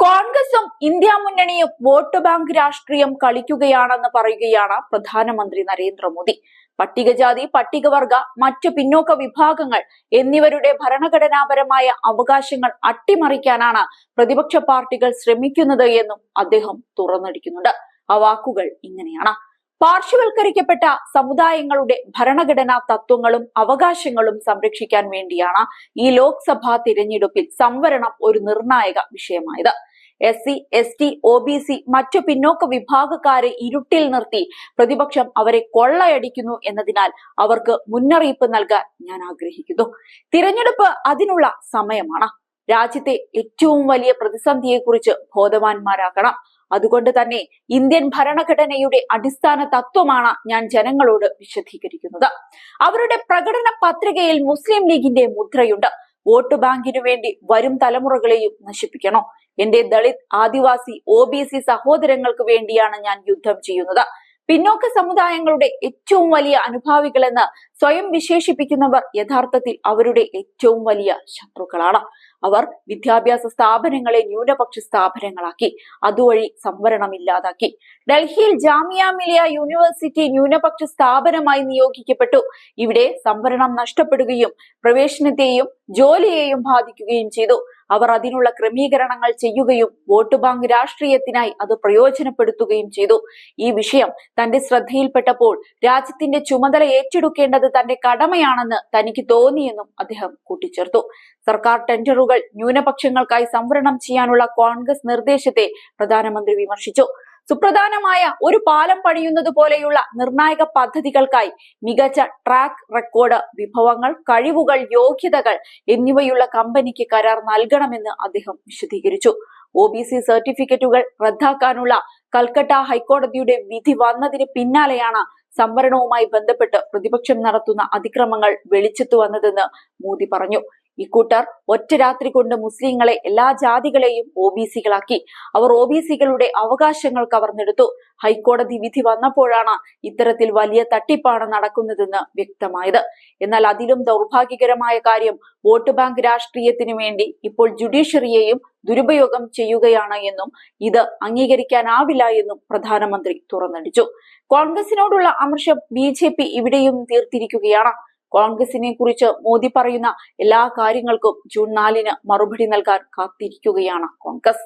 കോൺഗ്രസും India മുന്നണിയും vote bank രാഷ്ട്രീയം കളിക്കുകയാണെന്ന് പറയുകയാണ് പ്രധാനമന്ത്രി നരേന്ദ്രമോദി. പട്ടികജാതി, പട്ടികവർഗ, മറ്റു പിന്നോക്ക വിഭാഗങ്ങൾ എന്നിവരുടെ ഭരണഘടനാപരമായ അവകാശങ്ങൾ അട്ടിമറിക്കാനാണ് പ്രതിപക്ഷ പാർട്ടികൾ ശ്രമിക്കുന്നത് എന്നും അദ്ദേഹം തുറന്നടിക്കുന്നുണ്ട്. ആ വാക്കുകൾ ഇങ്ങനെയാണ്: പാർശ്വവൽക്കരിക്കപ്പെട്ട സമുദായങ്ങളുടെ ഭരണഘടനാ തത്വങ്ങളും അവകാശങ്ങളും സംരക്ഷിക്കാൻ വേണ്ടിയാണ് ഈ ലോക്സഭാ തിരഞ്ഞെടുപ്പിൽ സംവരണം ഒരു നിർണായക വിഷയമായത്. SC, ST, OBC മറ്റു പിന്നോക്ക വിഭാഗക്കാരെ ഇരുട്ടിൽ നിർത്തി പ്രതിപക്ഷം അവരെ കൊള്ളയടിക്കുന്നു എന്നതിനാൽ അവർക്ക് മുന്നറിയിപ്പ് നൽകാൻ ഞാൻ ആഗ്രഹിക്കുന്നു. തിരഞ്ഞെടുപ്പ് അതിനുള്ള സമയമാണ്. രാജ്യത്തെ ഏറ്റവും വലിയ പ്രതിസന്ധിയെക്കുറിച്ച് ബോധവാന്മാരാക്കണം. അതുകൊണ്ട് തന്നെ ഇന്ത്യൻ ഭരണഘടനയുടെ അടിസ്ഥാന തത്വമാണ് ഞാൻ ജനങ്ങളോട് വിശദീകരിക്കുന്നത്. അവരുടെ പ്രകടന പത്രികയിൽ മുസ്ലിം ലീഗിന്റെ മുദ്രയുണ്ട്. വോട്ട് ബാങ്കിനു വേണ്ടി വരും തലമുറകളെയും നശിപ്പിക്കണോ? എന്റെ ദളിത്, ആദിവാസി, OBC സഹോദരങ്ങൾക്ക് വേണ്ടിയാണ് ഞാൻ യുദ്ധം ചെയ്യുന്നത്. പിന്നോക്ക സമുദായങ്ങളുടെ ഏറ്റവും വലിയ അനുഭാവികളെന്ന് സ്വയം വിശേഷിപ്പിക്കുന്നവർ യഥാർത്ഥത്തിൽ അവരുടെ ഏറ്റവും വലിയ ശത്രുക്കളാണ്. അവർ വിദ്യാഭ്യാസ സ്ഥാപനങ്ങളെ ന്യൂനപക്ഷ സ്ഥാപനങ്ങളാക്കി, അതുവഴി സംവരണം ഇല്ലാതാക്കി. ഡൽഹിയിൽ ജാമിയ മിലിയ യൂണിവേഴ്സിറ്റി ന്യൂനപക്ഷ സ്ഥാപനമായി നിയോഗിക്കപ്പെട്ടു. ഇവിടെ സംവരണം നഷ്ടപ്പെടുകയും പ്രവേശനത്തെയും ജോലിയെയും ബാധിക്കുകയും ചെയ്തു. അവർ അതിനുള്ള ക്രമീകരണങ്ങൾ ചെയ്യുകയും വോട്ട് ബാങ്ക് രാഷ്ട്രീയത്തിനായി അത് പ്രയോജനപ്പെടുത്തുകയും ചെയ്തു. ഈ വിഷയം തന്റെ ശ്രദ്ധയിൽപ്പെട്ടപ്പോൾ രാജ്യത്തിന്റെ ചുമതല ഏറ്റെടുക്കേണ്ടത് തന്റെ കടമയാണെന്ന് തനിക്ക് തോന്നിയെന്നും അദ്ദേഹം കൂട്ടിച്ചേർത്തു. സർക്കാർ ടെൻഡറുകൾ ന്യൂനപക്ഷങ്ങൾക്കായി സംവരണം ചെയ്യാനുള്ള കോൺഗ്രസ് നിർദ്ദേശത്തെ പ്രധാനമന്ത്രി വിമർശിച്ചു. സുപ്രധാനമായ ഒരു പാലം പണിയുന്നത് പോലെയുള്ള നിർണായക പദ്ധതികൾക്കായി മികച്ച ട്രാക്ക് റെക്കോർഡ്, വിഭവങ്ങൾ, കഴിവുകൾ, യോഗ്യതകൾ എന്നിവയുള്ള കമ്പനിക്ക് കരാർ നൽകണമെന്ന് അദ്ദേഹം വിശദീകരിച്ചു. OBC സർട്ടിഫിക്കറ്റുകൾ റദ്ദാക്കാനുള്ള കൽക്കട്ട ഹൈക്കോടതിയുടെ വിധി വന്നതിന് പിന്നാലെയാണ് സംവരണവുമായി ബന്ധപ്പെട്ട് പ്രതിപക്ഷം നടത്തുന്ന അതിക്രമങ്ങൾ വെളിച്ചത്തു വന്നതെന്ന് മോദി പറഞ്ഞു. ഇക്കൂട്ടർ ഒറ്റ രാത്രി കൊണ്ട് മുസ്ലിങ്ങളെ, എല്ലാ ജാതികളെയും OBC-കളാക്കി. അവർ OBC-കളുടെ അവകാശങ്ങൾ കവർന്നെടുത്തു. ഹൈക്കോടതി വിധി വന്നപ്പോഴാണ് ഇത്തരത്തിൽ വലിയ തട്ടിപ്പാണ് നടക്കുന്നതെന്ന് വ്യക്തമായത്. എന്നാൽ അതിലും ദൗർഭാഗ്യകരമായ കാര്യം, വോട്ട് ബാങ്ക് രാഷ്ട്രീയത്തിന് വേണ്ടി ഇപ്പോൾ ജുഡീഷ്യറിയെയും ദുരുപയോഗം ചെയ്യുകയാണ് എന്നും ഇത് അംഗീകരിക്കാനാവില്ല എന്നും പ്രധാനമന്ത്രി തുറന്നടിച്ചു. കോൺഗ്രസിനോടുള്ള അമർഷം BJP ഇവിടെയും തീർത്തിരിക്കുകയാണ്. കോൺഗ്രസിനെ കുറിച്ച് മോദി പറയുന്ന എല്ലാ കാര്യങ്ങൾക്കും ജൂൺ 4-ന് മറുപടി നൽകാൻ കാത്തിരിക്കുകയാണ് കോൺഗ്രസ്.